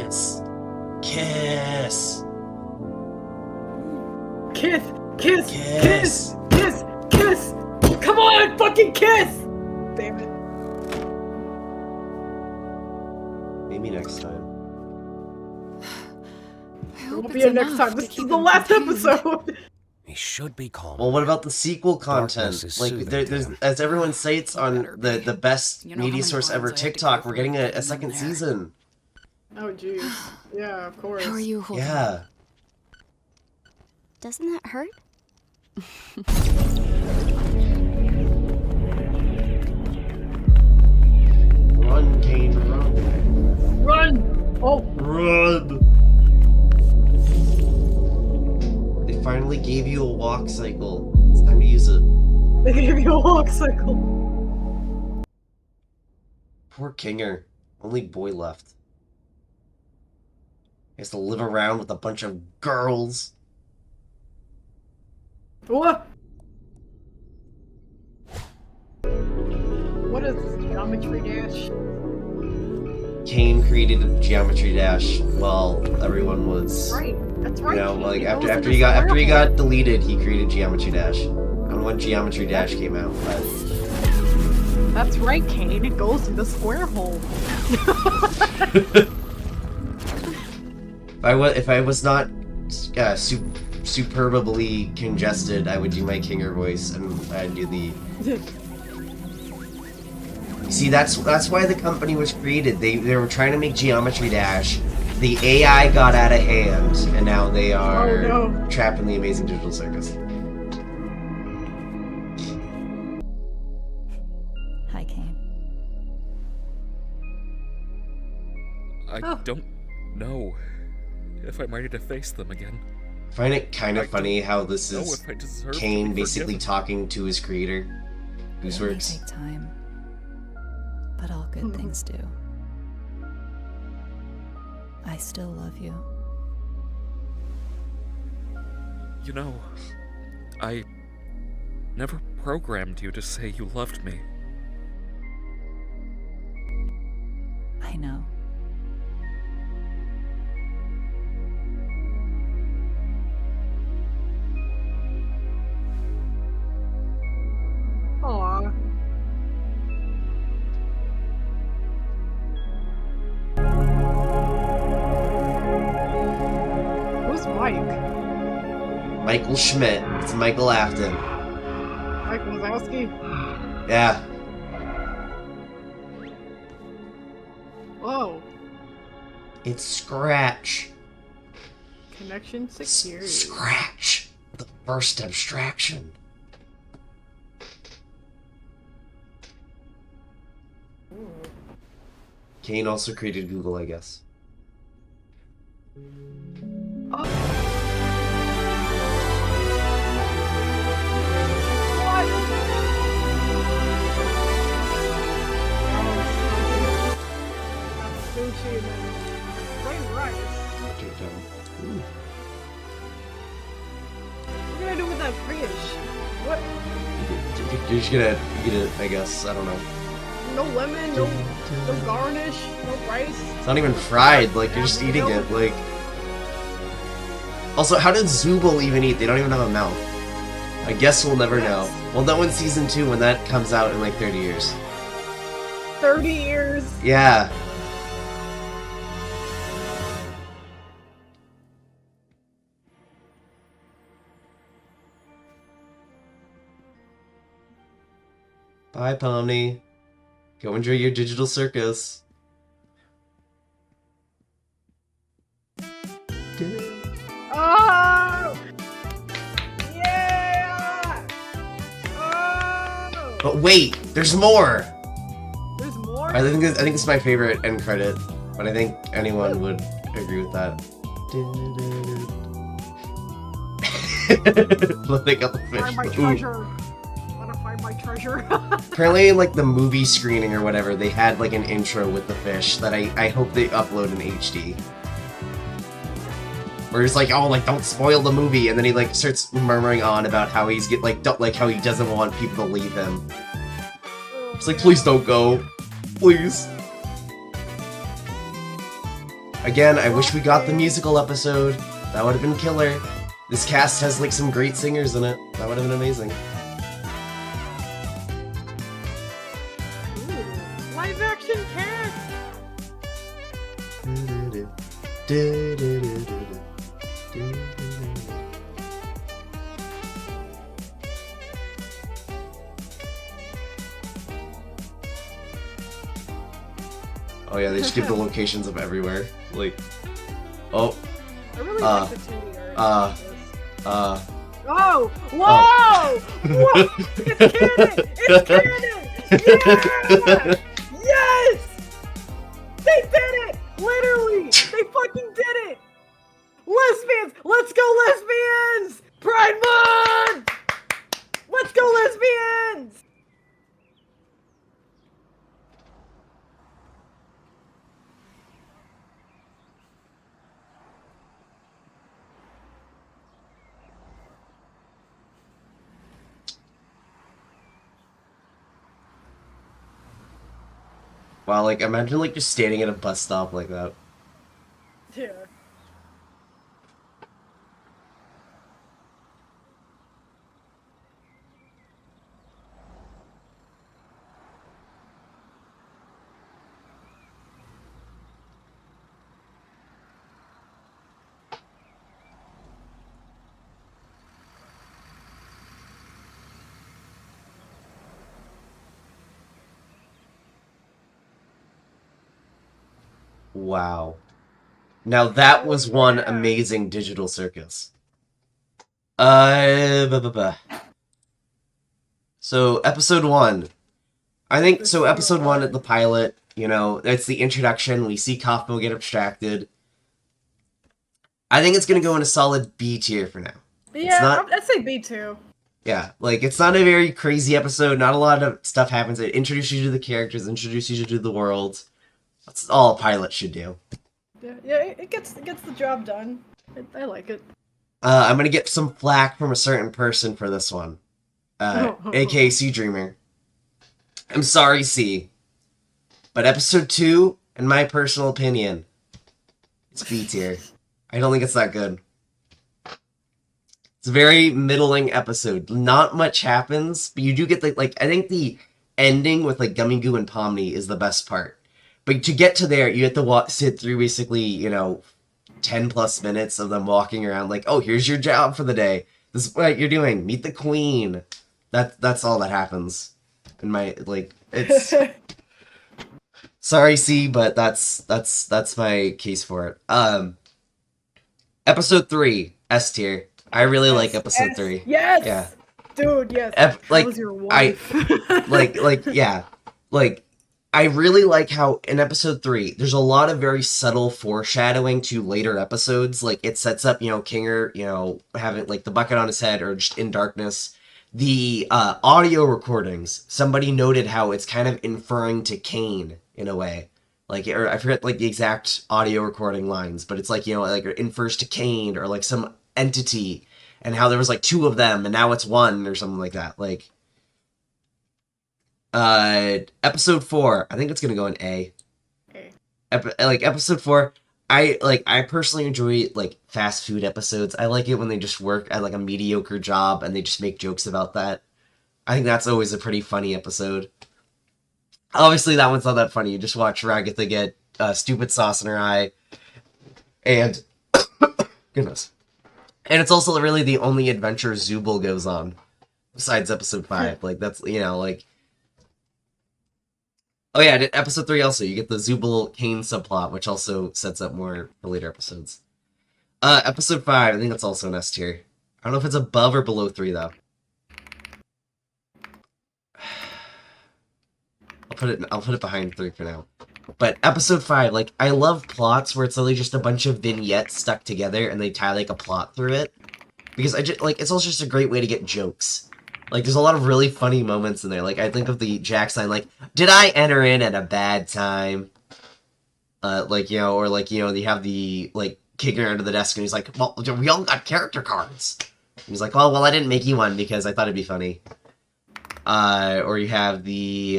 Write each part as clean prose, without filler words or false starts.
Kiss. Kiss. Kiss! Kiss! Kiss. Kiss! Kiss! Come on! Fucking kiss! Damn it. Maybe next time. It won't be a next time. This is the last episode. He should be calm. Well, what about the sequel content? Darkness is Like, soothing there's, to him. as everyone cites on the best You know how media many source ever, times I had to TikTok, go we're for getting it a getting second them there. season. Oh jeez. Yeah, of course. How are you holding? Yeah. Doesn't that hurt? Run, Kane, run. Run! Oh, Run! They finally gave you a walk cycle. It's time to use it. they gave you a walk cycle. Poor Kinger. Only boy left. He has to live around with a bunch of girls. What? What is this, Geometry Dash? Kane created a Geometry Dash while everyone was, Right, that's right. you know, Kane. like It after goes after in he the got square hole. deleted, he created Geometry Dash. I don't know when Geometry Dash came out, but That's right, Kane. It goes in the square hole. if I was not superbly congested, I would do my Kinger voice and I'd do the. See, that's why the company was created. They were trying to make Geometry Dash. The AI got out of hand, and now they are Oh, no. trapped in the Amazing Digital Circus. Hi, Kane. I Oh. don't know if I'm ready to face them again. I find it kind of I funny how this Know is if I deserve to Kane be basically forgiven. talking to his creator, It may Gooseworks. take time, but all good things do. I still love you. You know, I never programmed you to say you loved me. I know. Aw. Who's Mike? Michael Schmidt. It's Michael Afton. Mike Wazowski? Yeah. Whoa. It's Scratch. Connection security. Scratch. The first abstraction. Kane also created Google, I guess. What? Sushi and then plain rice. Ooh. What are you gonna do with that fish? What? You're just gonna eat it, I guess. I don't know. No lemon, no garnish, no rice. It's not even fried. Like, you're just eating it. Like. Also, how did Zooble even eat? They don't even have a mouth. I guess we'll never know. We'll know in season 2 when that comes out in like 30 years. 30 years. Yeah. Bye, Pomni. Go enjoy your digital circus. Oh! Yeah! Oh! But wait, there's more. There's more? I think it's my favorite end credit, but I think anyone would agree with that. Look at the Find my fish. Ooh. treasure. Wanna find my treasure? Apparently, like the movie screening or whatever, they had like an intro with the fish that I hope they upload in HD. Where he's like, oh, like don't spoil the movie, and then he like starts murmuring on about how he's how he doesn't want people to leave him. It's like, please don't go, please. Again, I wish we got the musical episode. That would have been killer. This cast has like some great singers in it. That would have been amazing. Ooh, live action cast. Oh yeah, they just give the locations of everywhere. Like, oh, I really like the 2D art. Oh! Whoa! Oh. Whoa! It's canon! It's canon! Yeah! Yes! They did it! Literally! They fucking did it! Lesbians! Let's go lesbians! Pride Month! Let's go lesbians! wow! Like, imagine like just standing at a bus stop like that. Yeah. Wow. Now that was one amazing digital circus. Buh, buh, buh. So episode 1. I think so. Episode 1 at the pilot. You know, it's the introduction. We see Kaufmo get abstracted. I think it's gonna go in a solid B tier for now. Yeah, I'd say B2. Yeah, like it's not a very crazy episode. Not a lot of stuff happens. It introduces you to the characters, introduces you to the world. That's all a pilot should do. Yeah, it gets the job done. I like it. I'm gonna get some flack from a certain person for this one. AKA C Dreamer. I'm sorry, C. But episode 2, in my personal opinion, it's B tier. I don't think it's that good. It's a very middling episode. Not much happens, but you do get I think the ending with like Gummy Goo and Pomni is the best part. But to get to there, you have to sit through basically, you know, 10 plus minutes of them walking around like, oh, here's your job for the day. This is what you're doing. Meet the queen. That's all that happens. In my, like, it's... Sorry, C, but that's my case for it. Episode 3, S tier. I really like episode 3. Yes! Yeah. Dude, yes. Like, was your wife? I really like how in episode 3, there's a lot of very subtle foreshadowing to later episodes. Like, it sets up, you know, Kinger, you know, having, like, the bucket on his head or just in darkness. The audio recordings, somebody noted how it's kind of inferring to Kane, in a way. Like, or I forget, like, the exact audio recording lines, but it's like, you know, like, it infers to Kane or, like, some entity, and how there was, like, 2 of them, and now it's 1, or something like that. Like, episode 4, I think it's gonna go in A. Okay. Episode 4, I personally enjoy, like, fast food episodes. I like it when they just work at, like, a mediocre job, and they just make jokes about that. I think that's always a pretty funny episode. Obviously, that one's not that funny. You just watch Ragatha get stupid sauce in her eye. And... goodness. And it's also really the only adventure Zubul goes on. Besides episode 5. Like, that's, you know, like... Oh yeah, episode 3 also, you get the Zubul-Kane subplot, which also sets up more for later episodes. Episode 5, I think that's also an S tier. I don't know if it's above or below 3, though. I'll put it behind 3 for now. But episode 5, like, I love plots where it's literally just a bunch of vignettes stuck together and they tie, like, a plot through it. Because it's also just a great way to get jokes. Like, there's a lot of really funny moments in there. Like, I think of the Jack line, like, did I enter in at a bad time? Like, you know, or like, you know, they have the, like, kicking under the desk and he's like, well, we all got character cards. And he's like, well, I didn't make you one because I thought it'd be funny. Or you have the,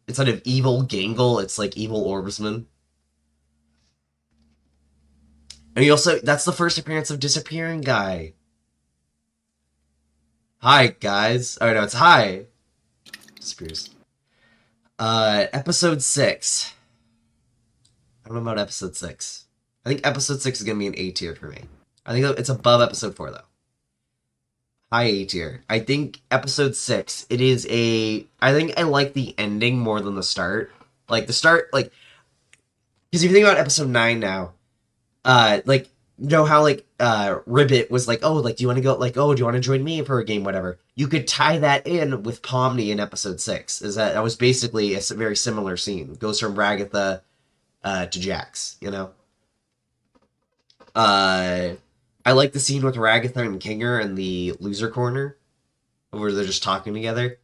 instead of evil Gangle, it's like evil Orbsman. And he also, that's the first appearance of Disappearing Guy. Hi, guys. Oh, no, it's hi. Disappears. Episode 6. I don't know about episode 6. I think episode 6 is going to be an A tier for me. I think it's above episode 4, though. High A tier. I think episode 6, it is a... I think I like the ending more than the start. Like, the start, like... Because if you think about episode 9 now, like, you know how, like, Ribbit was like, oh, like, do you want to go, like, oh, do you want to join me for a game, whatever. You could tie that in with Pomni in episode 6. That was basically a very similar scene. It goes from Ragatha to Jax, you know? I like the scene with Ragatha and Kinger in the loser corner, where they're just talking together.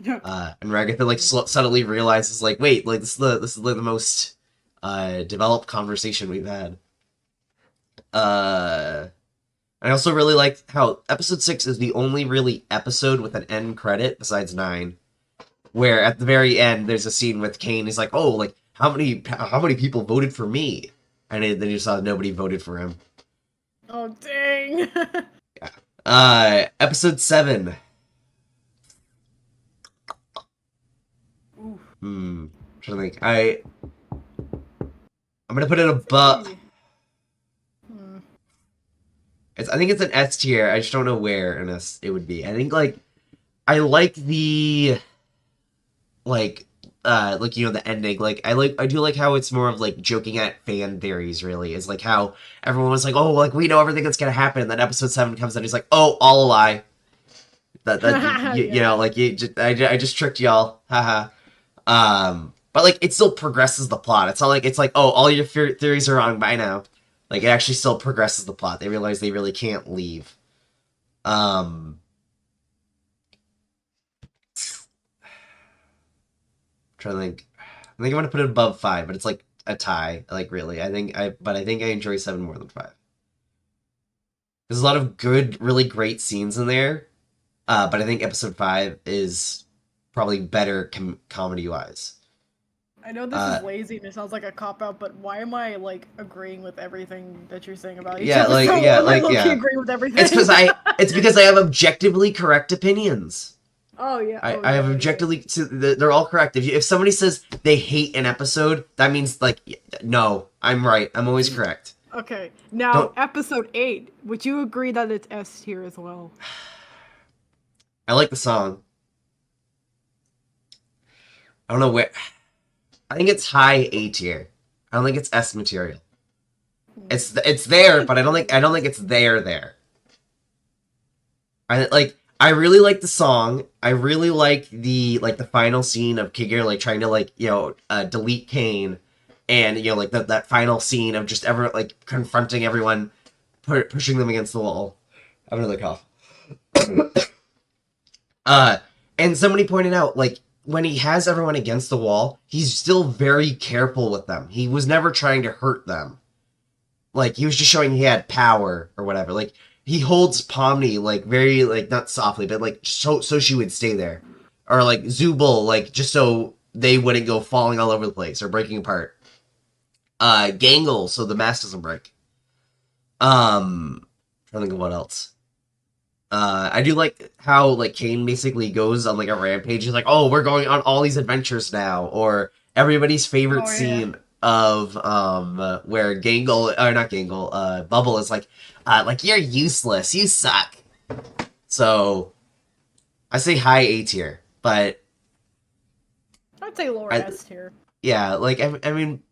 And Ragatha, like, suddenly realizes, like, wait, like, this is the most developed conversation we've had. I also really like how episode 6 is the only really episode with an end credit besides 9, where at the very end there's a scene with Kane. He's like, oh, like, how many people voted for me? And then you saw nobody voted for him. Oh, dang. Yeah. Episode 7. I'm trying to think. I'm gonna put it above. I think it's an S tier. I just don't know where in S it would be. I think, like, I like the, like, you know, the ending. Like, I do like how it's more of, like, joking at fan theories, really. It's like how everyone was like, oh, like, we know everything that's gonna happen. And then episode 7 comes out, he's like, oh, all a lie. You know, like, I just tricked y'all. Haha. But, like, it still progresses the plot. It's not like, it's like, oh, all your theories are wrong by now. Like, it actually still progresses the plot. They realize they really can't leave. Trying to think. I think I'm gonna put it above 5, but it's like a tie. Like, really, I think I enjoy 7 more than 5. There's a lot of good, really great scenes in there, but I think episode 5 is probably better comedy wise. I know this is lazy and it sounds like a cop-out, but why am I, like, agreeing with everything that you're saying about each episode? Agreeing with everything. It's because I have objectively correct opinions. Oh, yeah. I have objectively... They're all correct. If somebody says they hate an episode, that means, like, no, I'm right. I'm always correct. Okay. Now, episode 8, would you agree that it's S tier as well? I like the song. I don't know where... I think it's high A tier. I don't think it's S material. It's there, but I don't think it's there. I really like the song. I really like the final scene of Kiger, like, trying to, like, you know, delete Kane, and, you know, like, that final scene of just like confronting everyone, pushing them against the wall. I have another cough. And somebody pointed out, like, when he has everyone against the wall, he's still very careful with them. He was never trying to hurt them. Like, he was just showing he had power or whatever. Like, he holds Pomni, like, very, like, not softly, but, like, so she would stay there. Or, like, Zubul, like, just so they wouldn't go falling all over the place or breaking apart. Gangle, so the mask doesn't break. Trying to think of what else. I do like how, like, Kane basically goes on, like, a rampage. He's like, oh, we're going on all these adventures now. Or everybody's favorite scene of, where Gangle, or not Gangle, Bubble is like, you're useless. You suck. So, I say high A tier, but... I'd say lower S tier. Yeah, like, I mean,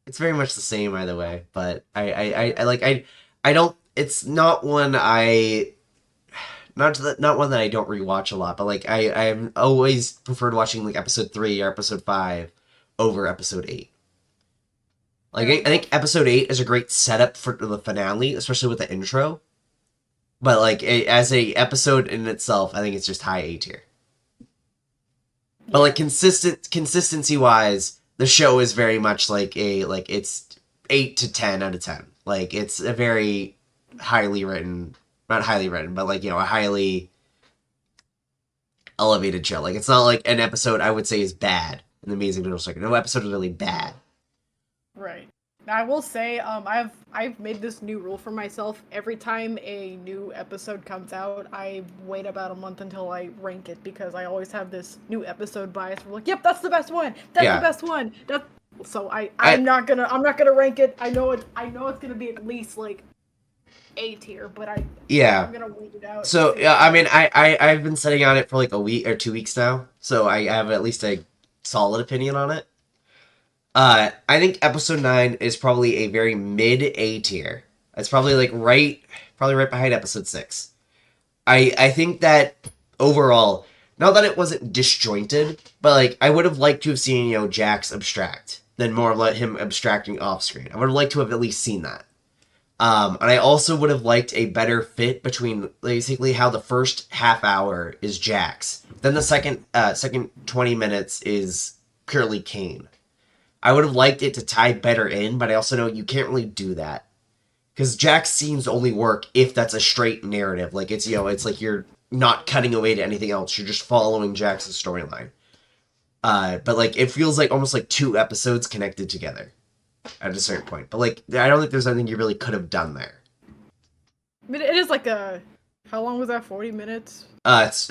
it's very much the same either way, but I don't, it's not one not one that I don't rewatch a lot, but, like, I'm always preferred watching, like, episode 3 or episode 5 over episode 8. Like, I think episode 8 is a great setup for the finale, especially with the intro. But, like, as a episode in itself, I think it's just high A tier. But, like, consistency-wise, the show is very much like it's 8 to 10 out of 10. Like, it's a very highly written... Not highly written, but, like, you know, a highly elevated show. Like, it's not like an episode I would say is bad in the Amazing Middle Circuit. No episode is really bad. Right. I will say, I've made this new rule for myself. Every time a new episode comes out, I wait about a month until I rank it because I always have this new episode bias. We're like, yep, that's the best one. That's the best one. So I'm not gonna rank it. I know it's gonna be at least like A tier, but I'm gonna wait it out. So I mean, I've been sitting on it for like a week or 2 weeks now, so I have at least a solid opinion on it. I think episode 9 is probably a very mid A tier. It's probably like right behind episode 6. I think that overall, not that it wasn't disjointed, but like I would have liked to have seen, Jax abstract than more of him abstracting off screen. I would have liked to have at least seen that. And I also would have liked a better fit between basically how the first half hour is Jax, then the second 20 minutes is purely Kane. I would have liked it to tie better in, but I also know you can't really do that. Because Jax scenes only work if that's a straight narrative. Like, it's like you're not cutting away to anything else. You're just following Jax's storyline. But, like, it feels like almost like 2 episodes connected together at a certain point. But, like, I don't think there's anything you really could have done there. I mean, it is like how long was that? 40 minutes? It's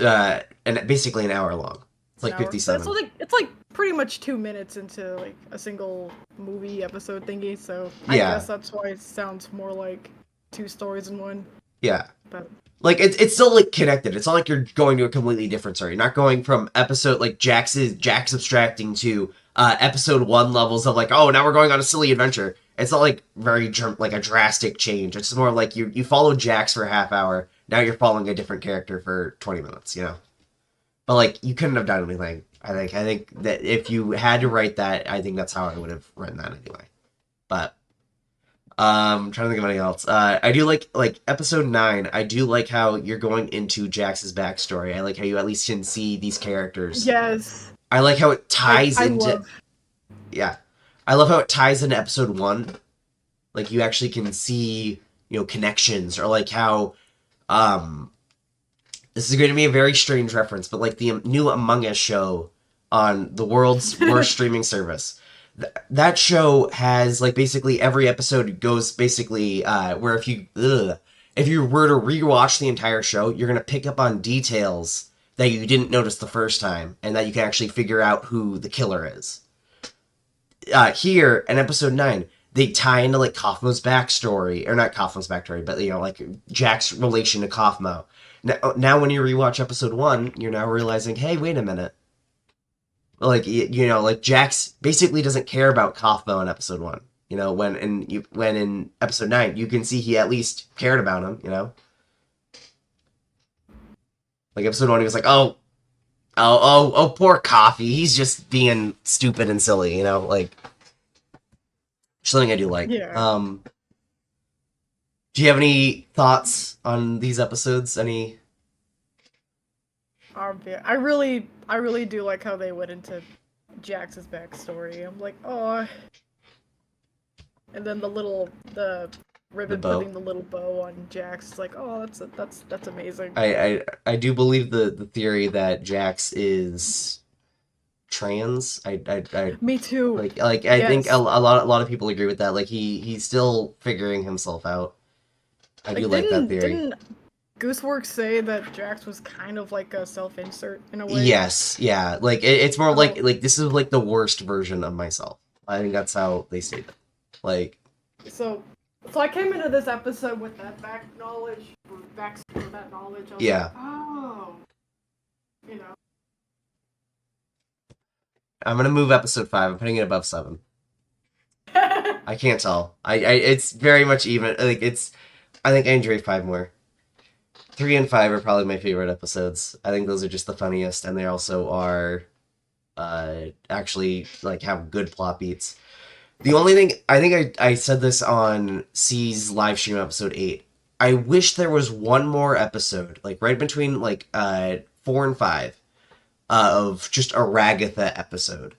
basically an hour long. It's like 57. So it's like pretty much 2 minutes into like a single movie episode thingy, so I guess that's why it sounds more like 2 stories in one. Yeah. But like it's still like connected. It's not like you're going to a completely different story. You're not going from episode like Jax abstracting to episode 1 levels of like, oh, now we're going on a silly adventure. It's not like very like a drastic change. It's more like you follow Jax for a half hour. Now you're following a different character for 20 minutes, But like you couldn't have done anything. I think that if you had to write that, I think that's how I would have written that anyway. But I'm trying to think of anything else. I do like episode 9. I do like how you're going into Jax's backstory. I like how you at least can see these characters. Yes. I like how it ties into. Yeah, I love how it ties into episode 1. Like you actually can see connections, or like how this is going to be a very strange reference, but like the new Among Us show on the world's worst streaming service. That show has like basically every episode goes basically where if you were to rewatch the entire show, you're going to pick up on details that you didn't notice the first time, and that you can actually figure out who the killer is. Here in episode 9, they tie into like Kaufmo's backstory, or not Kaufmo's backstory, but like Jack's relation to Kaufmo. Now when you rewatch episode 1, you're now realizing, hey, wait a minute. Like, like Jax basically doesn't care about Kaufmo in episode 1. When in episode 9, you can see he at least cared about him, Like episode 1, he was like, oh, poor Coffee. He's just being stupid and silly, like something I do like. Yeah. Do you have any thoughts on these episodes? Any? I really do like how they went into Jax's backstory. I'm like, oh. And then the ribbon putting the little bow on Jax. It's like, oh, that's amazing. I do believe the theory that Jax is trans. Me too. Like I think a lot of people agree with that. Like he's still figuring himself out. I do like that theory. Didn't Gooseworks say that Jax was kind of like a self-insert in a way? Yes, yeah. Like it's more like this is like the worst version of myself. I think that's how they say it. Like. So I came into this episode with that back knowledge. I was like, oh. I'm gonna move episode 5. I'm putting it above 7. I can't tell. It's very much even. Like I think I enjoy 5 more. 3 and 5 are probably my favorite episodes. I think those are just the funniest, and they also are actually like have good plot beats. The only thing I think I said this on C's live stream episode 8. I wish there was one more episode, like right between like 4 and 5, of just a Ragatha episode.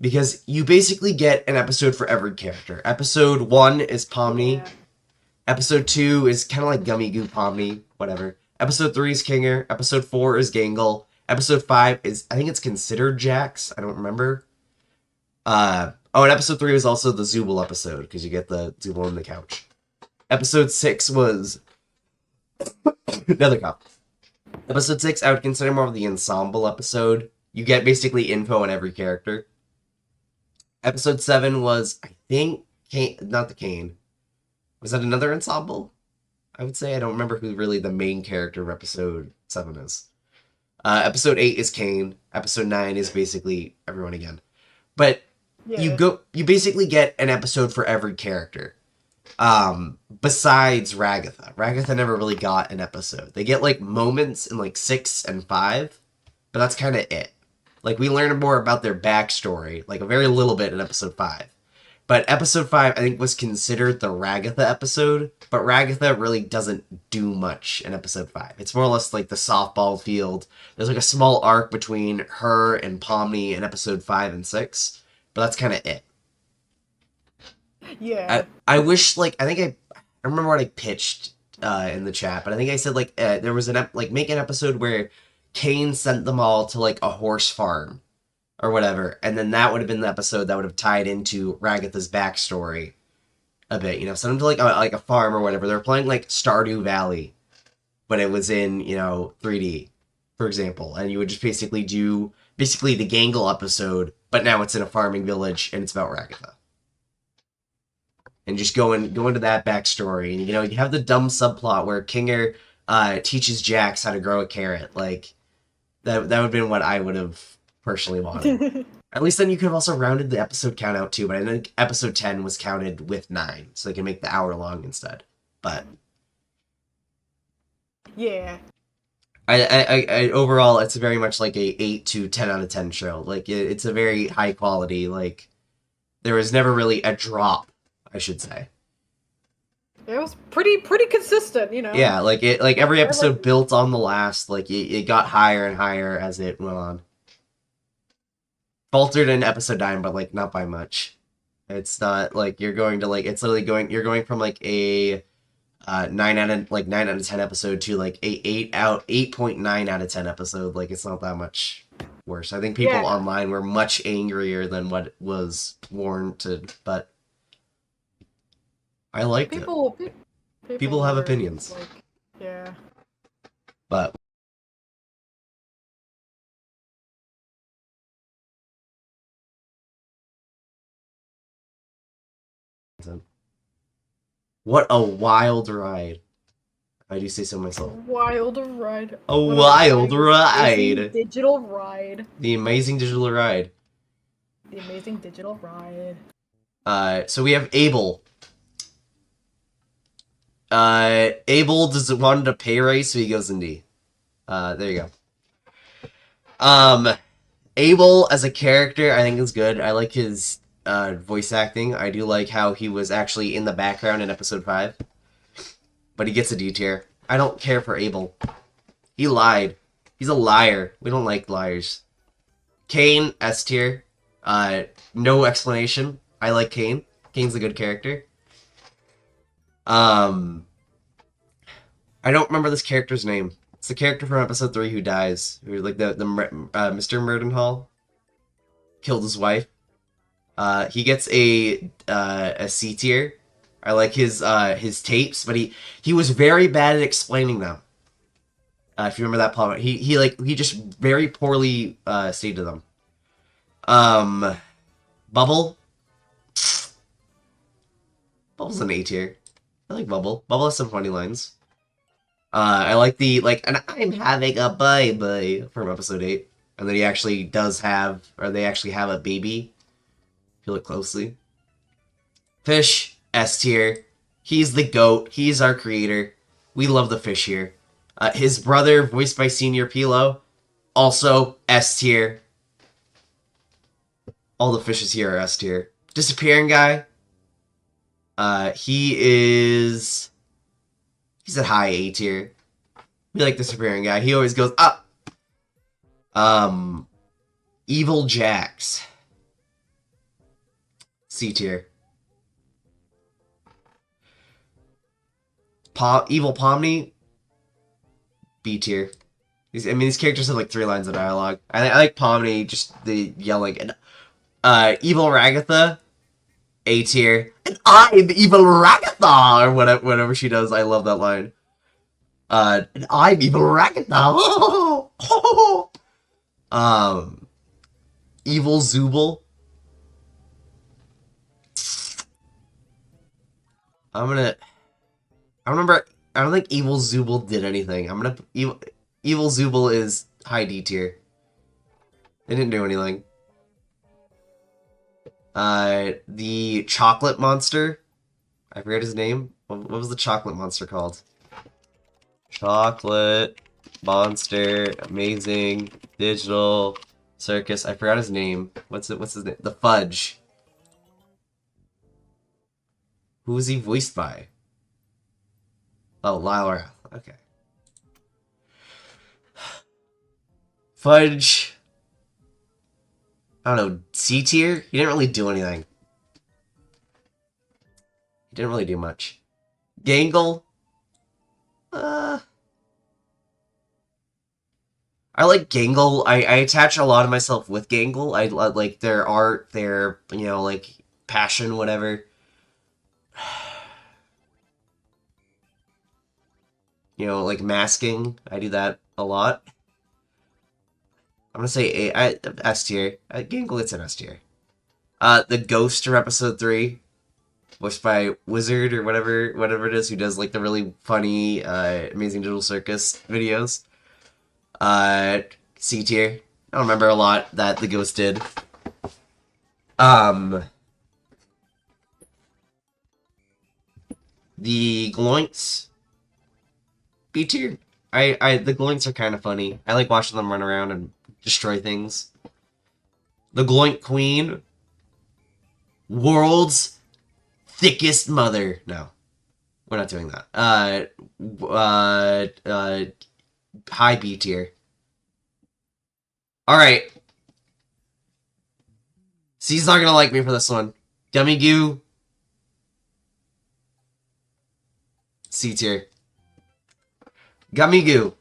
Because you basically get an episode for every character. Episode 1 is Pomni. Yeah. Episode 2 is kind of like Gummy Goo Pomni, whatever. Episode 3 is Kinger. Episode 4 is Gangle. Episode 5 is, I think it's considered Jax. I don't remember. Oh, and episode 3 was also the Zooble episode, because you get the Zooble on the couch. Episode 6 was... Another cop. Episode 6, I would consider more of the ensemble episode. You get basically info on every character. Episode 7 was, I think, not the Kane. Was that another ensemble? I would say. I don't remember who really the main character of episode 7 is. Episode 8 is Kane. Episode 9 is basically everyone again. But Yeah. you basically get an episode for every character. Besides Ragatha. Ragatha never really got an episode. They get like moments in like 6 and 5, but that's kind of it. Like we learn more about their backstory, like a very little bit in episode 5. But episode 5, I think, was considered the Ragatha episode, but Ragatha really doesn't do much in episode 5. It's more or less like the softball field. There's like a small arc between her and Pomni in episode 5 and 6, but that's kind of it. Yeah. I wish, like, I remember what I pitched in the chat, but I think I said, like, there was make an episode where Kane sent them all to, like, a horse farm or whatever, and then that would have been the episode that would have tied into Ragatha's backstory a bit, send them to, like a farm or whatever. They're playing, like, Stardew Valley, but it was in, 3D, for example, and you would just basically do, the Gangle episode, but now it's in a farming village, and it's about Ragatha. And just go into that backstory. And, you have the dumb subplot where Kinger teaches Jax how to grow a carrot. Like, that would have been what I would have personally wanted. At least then you could have also rounded the episode count out too, but I think episode 10 was counted with 9, so they can make the hour long instead. But... yeah. I overall, it's very much like a 8 to 10 out of 10 show. Like, it's a very high quality, like, there was never really a drop, I should say. It was pretty consistent, Yeah, like every episode built on the last. Like it got higher and higher as it went on. Faltered in episode 9, but like not by much. It's not like you're going to it's literally you're going from like a 9 out of 10 episode to like a 8.9 out of 10 episode. Like it's not that much worse. I think people online were much angrier than what was warranted, but I liked it. People have opinions. Yeah. But what a wild ride. I do say so myself. Wild ride. A wild ride. Amazing digital ride. The amazing digital ride. The amazing digital ride. So we have Abel. Abel wanted a pay raise, so he goes in D. There you go. Abel as a character, I think is good. I like his voice acting. I do like how he was actually in the background in episode 5. But he gets a D tier. I don't care for Abel. He lied. He's a liar. We don't like liars. Kane, S tier. No explanation. I like Kane. Kane's a good character. I don't remember this character's name. It's the character from episode 3 who dies. Who, like, the Mr. Murdenhall killed his wife. He gets a C tier. I like his tapes, but he was very bad at explaining them. If you remember that plot, he just very poorly stated them. Bubble. Bubble's an A tier. I like Bubble. Bubble has some funny lines. I like and I'm having a baby from episode 8. And then he actually does have, or they actually have a baby. If you look closely. Fish, S tier. He's the GOAT. He's our creator. We love the fish here. His brother, voiced by Senior Pilo, also S tier. All the fishes here are S tier. Disappearing guy. He's a high A tier. We like disappearing guy. He always goes up. Evil Jax. C tier. Evil Pomni. B tier. These characters have like 3 lines of dialogue. I like Pomni, just the yelling. And Evil Ragatha. A tier. And I'm evil Ragatha! Or whatever she does. I love that line. And I'm evil Ragatha! Evil Zooble. I don't think Evil Zooble did anything. Evil Zooble is high D tier. They didn't do anything. The chocolate monster. I forget his name. What was the chocolate monster called? Chocolate monster, amazing, digital, circus. I forgot his name. What's his name? The Fudge. Who was he voiced by? Oh, Lyle Rath. Okay. Fudge. I don't know, C tier? He didn't really do anything. He didn't really do much. Gangle? I like Gangle. I attach a lot of myself with Gangle. I like their art, their, you know, like, passion, whatever. You know, like masking. I do that a lot. I'm gonna say S tier. Gangle gets an S tier. The Ghost from episode 3, voiced by Wizard or whatever it is, who does like the really funny, Amazing Digital Circus videos. C tier. I don't remember a lot that the Ghost did. The Gloinks. B tier. The Gloinks are kind of funny. I like watching them run around and destroy things. The Gloink Queen. World's thickest mother. No. We're not doing that. High B tier. Alright. C's not gonna like me for this one. Gummy Goo. C tier. Gummy Goo.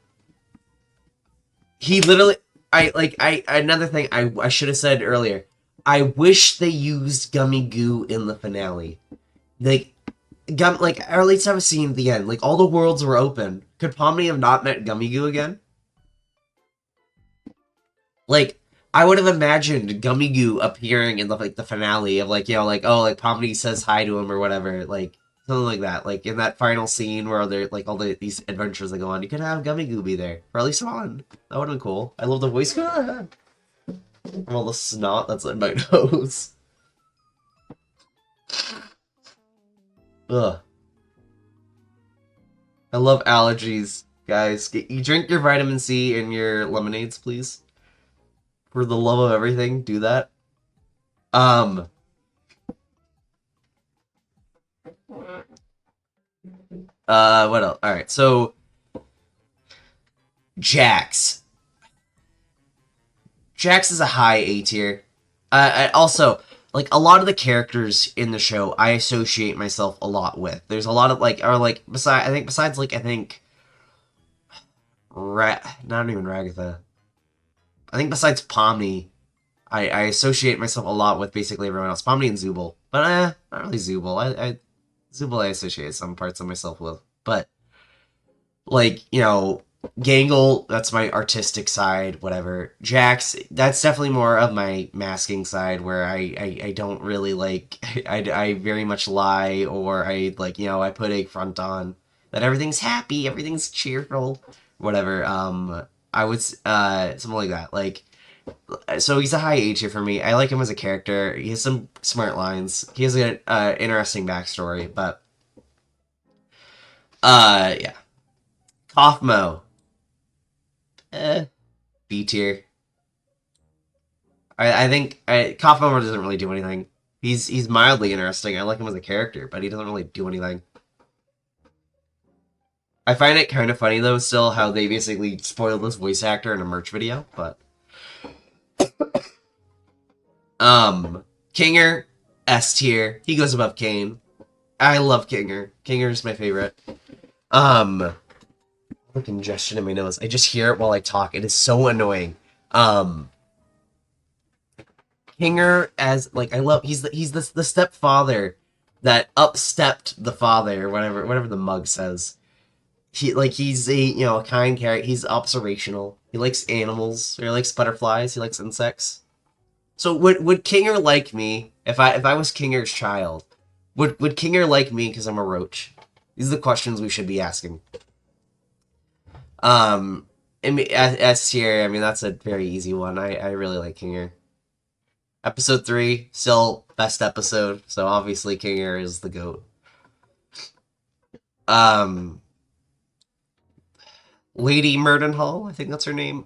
He literally... another thing I should have said earlier. I wish they used Gummy Goo in the finale. Or at least have a scene at the end. Like, all the worlds were open. Could Pomni have not met Gummy Goo again? Like, I would have imagined Gummy Goo appearing in the finale of, like, you know, like, oh, like, Pomni says hi to him or whatever. Like, something like that. Like, in that final scene where they're, like, all these adventures that go on, you could have Gummy Goo be there. Or at least one. That would have been cool. I love the voice. From all the snot that's in my nose. Ugh. I love allergies, guys. You drink your vitamin C and your lemonades, please. For the love of everything, do that. What else? Alright, so... Jax. Jax is a high A tier. Also, like, a lot of the characters in the show, I associate myself a lot with. There's a lot of, like, not even Ragatha. I think besides Pomni, I associate myself a lot with basically everyone else. Pomni and Zooble. But, not really Zooble. Zooble I associate some parts of myself with. But, like, you know, Gangle, that's my artistic side, whatever. Jax, that's definitely more of my masking side, where I don't really, like, I very much lie, or I, like, you know, I put a front on that everything's happy, everything's cheerful, whatever. I would, something like that. Like, so he's a high A tier for me. I like him as a character. He has some smart lines. He has an interesting backstory, but, yeah. Kaufmo. B tier. I think Kaufmo doesn't really do anything. He's mildly interesting. I like him as a character, but he doesn't really do anything. I find it kind of funny, though, still, how they basically spoiled this voice actor in a merch video, but... Kinger, S tier. He goes above Kane. I love Kinger. Kinger's my favorite. Congestion in my nose. I just hear it while I talk. It is so annoying. Kinger as like I love he's the stepfather that upstepped the father or whatever the mug says. He's a kind character. He's observational. He likes animals. Or he likes butterflies. He likes insects. So would Kinger like me if I was Kinger's child? Would Kinger like me because I'm a roach? These are the questions we should be asking. S tier, I mean, that's a very easy one. I really like Kinger. Episode 3, still best episode, so obviously Kinger is the GOAT. Lady Murdenhall, I think that's her name.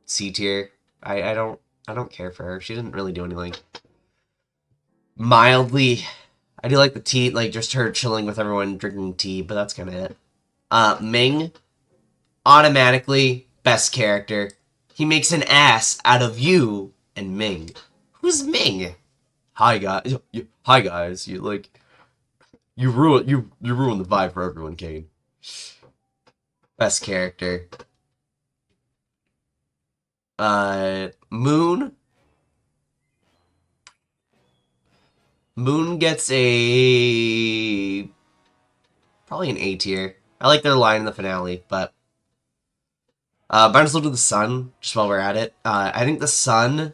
C tier. I don't care for her. She didn't really do anything. Mildly, I do like the tea, like just her chilling with everyone drinking tea, but that's kind of it. Ming, automatically best character. He makes an ass out of you and Ming. Who's Ming? Hi guys. Hi guys. You ruined the vibe for everyone, Kane. Best character. Moon. Moon gets probably an A tier. I like their line in the finale, but might as well do the sun, just while we're at it. I think the sun,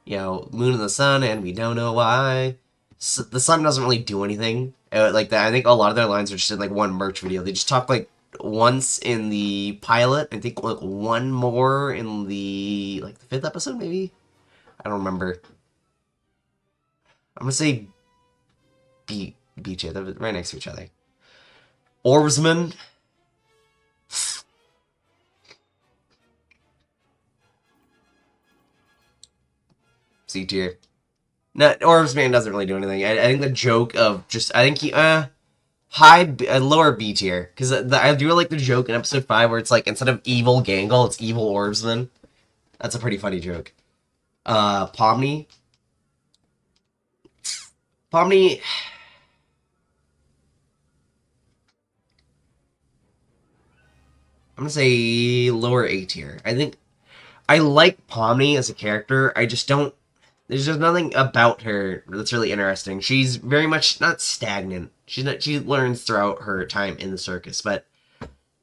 Moon and the sun, and we don't know why. So the sun doesn't really do anything like that. I think a lot of their lines are just in like one merch video. They just talk like once in the pilot. I think like one more in the the 5th episode, maybe. I don't remember. I'm gonna say B tier. They're right next to each other. Orbsman. C tier. No, Orbsman doesn't really do anything. I think the joke of just I think he lower B tier because I do like the joke in episode 5 where it's like instead of evil Gangle, it's evil Orbsman. That's a pretty funny joke. Pomni. I'm gonna say lower A tier. I think I like Pomni as a character. I just don't. There's just nothing about her that's really interesting. She's very much not stagnant. She learns throughout her time in the circus, but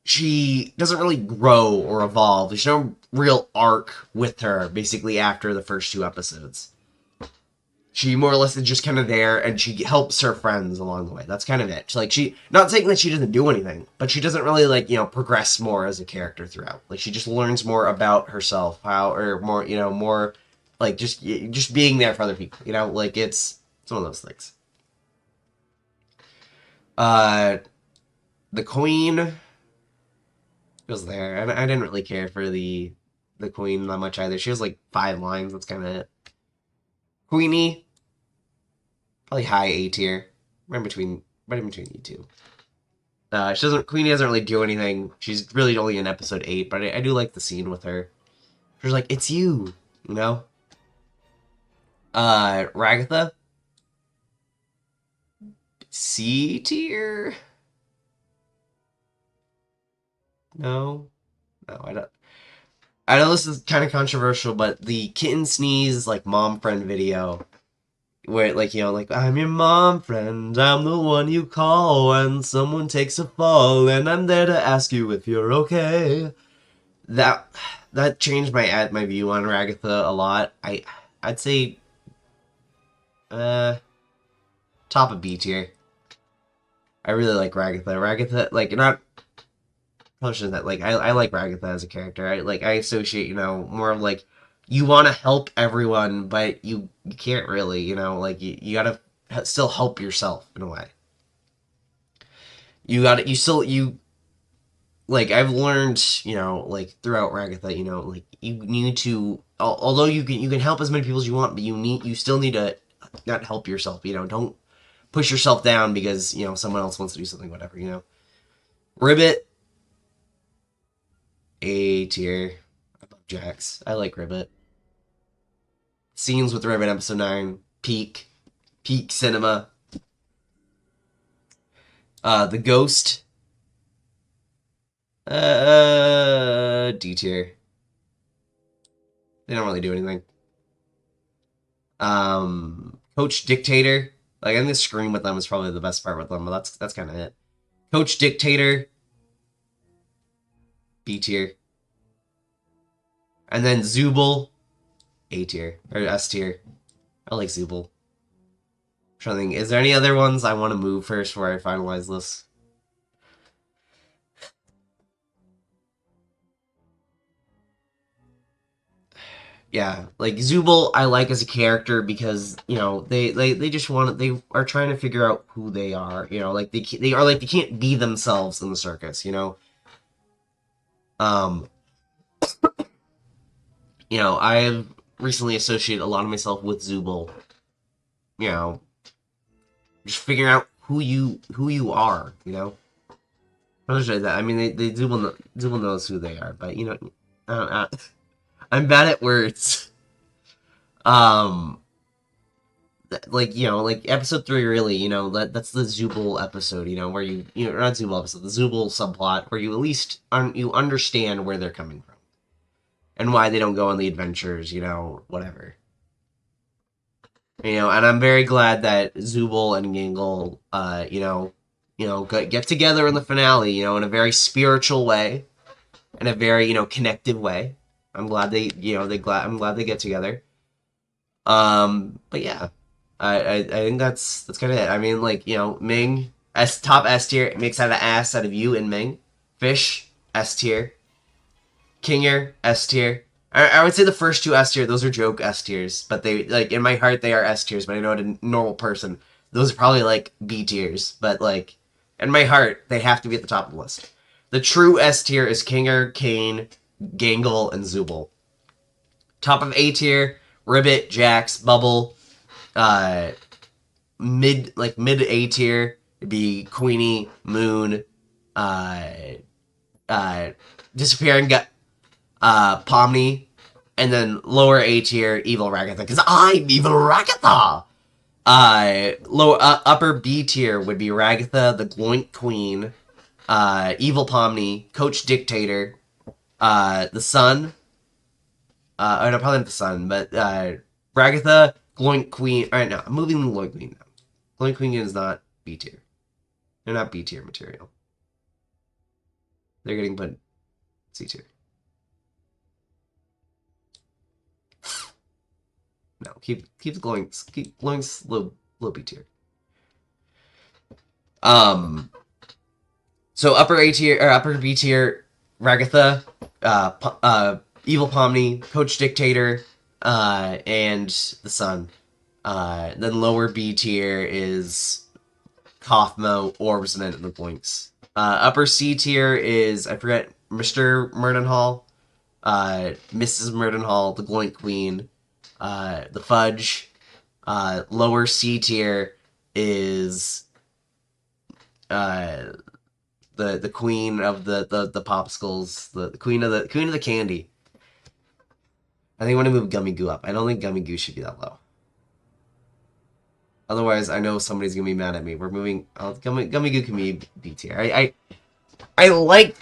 she doesn't really grow or evolve. There's no real arc with her, basically, after the first 2 episodes. She more or less is just kind of there, and she helps her friends along the way. That's kind of it. Not saying that she doesn't do anything, but she doesn't really, progress more as a character throughout. Like, she just learns more about herself, more, just being there for other people, it's one of those things. The Queen was there. I didn't really care for the Queen that much either. She has, 5 lines. That's kind of it. Queenie, probably high A tier. Right in between you two. Queenie doesn't really do anything. She's really only in episode 8, but I do like the scene with her. She's like, it's you, Ragatha, C tier. No, I don't. I know this is kind of controversial, but the kitten sneeze mom friend video, where I'm your mom friend, I'm the one you call when someone takes a fall, and I'm there to ask you if you're okay. That changed my view on Ragatha a lot. I'd say top of B tier. I really like Ragatha. Ragatha, not. That I like Ragatha as a character. I associate more of you want to help everyone, but you can't really you gotta still help yourself in a way. I've learned throughout Ragatha you need to, although you can help as many people as you want, but you still need to not help yourself. Don't push yourself down because someone else wants to do something, whatever. Ribbit, A tier. I love Jax. I like Ribbit. Scenes with Ribbit, episode 9. Peak cinema. The Ghost. D tier. They don't really do anything. Coach Dictator. Like, I think the scream with them is probably the best part with them, but that's kind of it. Coach Dictator, B tier. And then Zubul, A tier or S tier. I like Zubul. I'm trying to think, is there any other ones I want to move first before I finalize this? Yeah, like Zubul, I like as a character because you know they just want they are trying to figure out who they are. You know, like they are like they can't be themselves in the circus. Um, I have recently associated a lot of myself with Zubul. You know, just figuring out who you are. You know, I was that. I mean, Zubul knows who they are, but I'm bad at words. Um. Like episode 3 really, that's the Zubul episode, where not Zubul episode, the Zubul subplot, where you at least you understand where they're coming from and why they don't go on the adventures, whatever. And I'm very glad that Zubul and Gangle, get together in the finale, in a very spiritual way, in a very, connective way. I'm glad I'm glad they get together. But yeah. I think that's kind of it. I mean, like, Ming, top S tier, it makes out of ass out of you and Ming. Fish, S tier. Kinger, S tier. I would say the first 2 S tier, those are joke S tiers, but they, like, in my heart, they are S tiers, but I know to a normal person, those are probably, like, B tiers, but, like, in my heart, they have to be at the top of the list. The true S tier is Kinger, Kane, Gangle, and Zubul. Top of A tier, Ribbit, Jax, Bubble, mid A tier would be Queenie, Moon, Disappearing Pomni, and then lower A tier Evil Ragatha, because I'm Evil Ragatha. Upper B tier would be Ragatha, the Gloink Queen, Evil Pomni, Coach Dictator, the Sun. No, probably not the Sun, but Ragatha, Gloink Queen. Alright, no, I'm moving the Gloink Queen now. Gloink Queen is not B tier. They're not B tier material. They're getting put C tier. No, keep the Gloinks. Keep Gloinks low B tier. So upper A tier or upper B tier, Ragatha, Evil Pomni, Coach Dictator, and the Sun. Then lower B tier is Kaufmo, Orbs, and the Blinks. Upper C tier is, I forget, Mr. Murdenhall, Mrs. Murdenhall, the Gloink Queen, the Fudge. Lower C tier is the queen of the popsicles, the queen of the candy. I think I want to move Gummy Goo up. I don't think Gummy Goo should be that low. Otherwise, I know somebody's gonna be mad at me. We're moving. Gummy Goo can be B tier. I like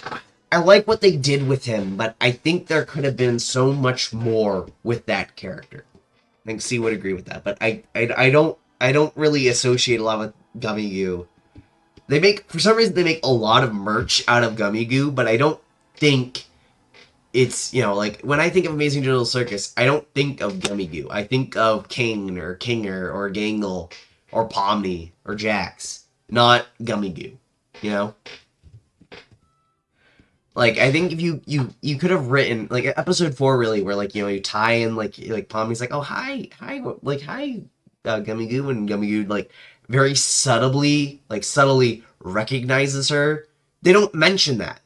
what they did with him, but I think there could have been so much more with that character. I think C would agree with that, but I don't really associate a lot with Gummy Goo. For some reason they make a lot of merch out of Gummy Goo, but I don't think it's, like, when I think of Amazing Digital Circus, I don't think of Gummy Goo. I think of King or Kinger or Gangle or Pomni or Jax, not Gummy Goo, Like, I think if you could have written, like, episode 4 really, where, like, you tie in, like Pomni's like, oh, hi, Gummy Goo, and Gummy Goo, like, very subtly recognizes her. They don't mention that.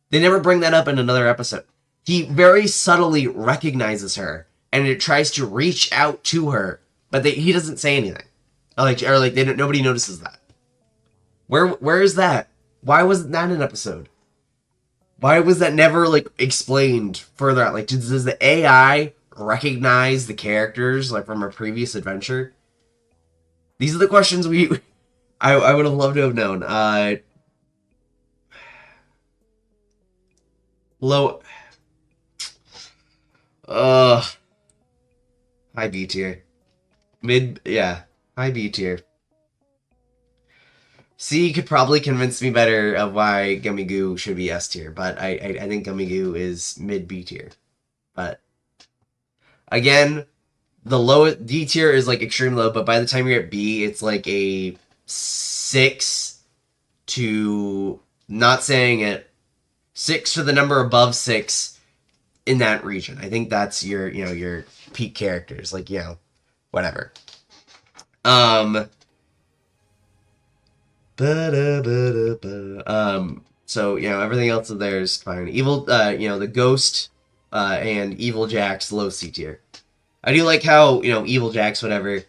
They never bring that up in another episode. He very subtly recognizes her, and it tries to reach out to her, but he doesn't say anything. Nobody notices that. Where is that? Why wasn't that an episode? Why was that never, like, explained further out? Like, does the AI recognize the characters, like, from a previous adventure? These are the questions I would have loved to have known. Low. High B tier. Yeah, high B tier. C could probably convince me better of why Gummy Goo should be S tier, but I think Gummy Goo is mid B tier. But again, the low D tier is like extreme low, but by the time you're at B, it's like a 6 to, not saying it, 6 to the number above 6 in that region. I think that's your, you know, your peak characters, like, you know, whatever. So, you know, everything else of there is fine. Evil, you know, the Ghost, and Evil Jax, low C tier. I do like how, you know, Evil Jax, whatever,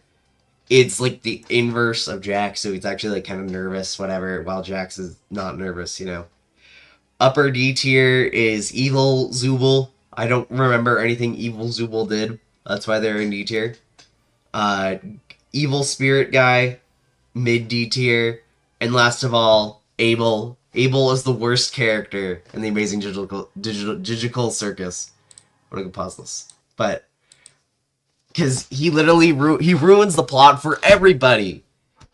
it's like the inverse of Jax, so he's actually like kind of nervous, whatever, while Jax is not nervous, you know. Upper D tier is Evil Zooble. I don't remember anything Evil Zooble did. That's why they're in D tier. Evil Spirit Guy, mid D tier. And last of all, Abel. Abel is the worst character in the Amazing Digital Circus. I'm gonna go pause this. But because he literally he ruins the plot for everybody.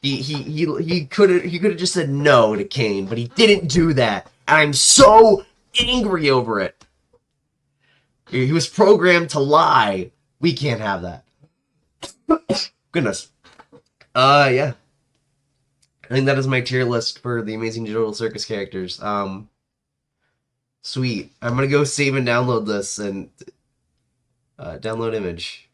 He could have just said no to Kane, but he didn't do that, and I'm so angry over it. He was programmed to lie. We can't have that. Goodness. Yeah. I think that is my tier list for the Amazing Digital Circus characters. Sweet. I'm gonna go save and download this and download image.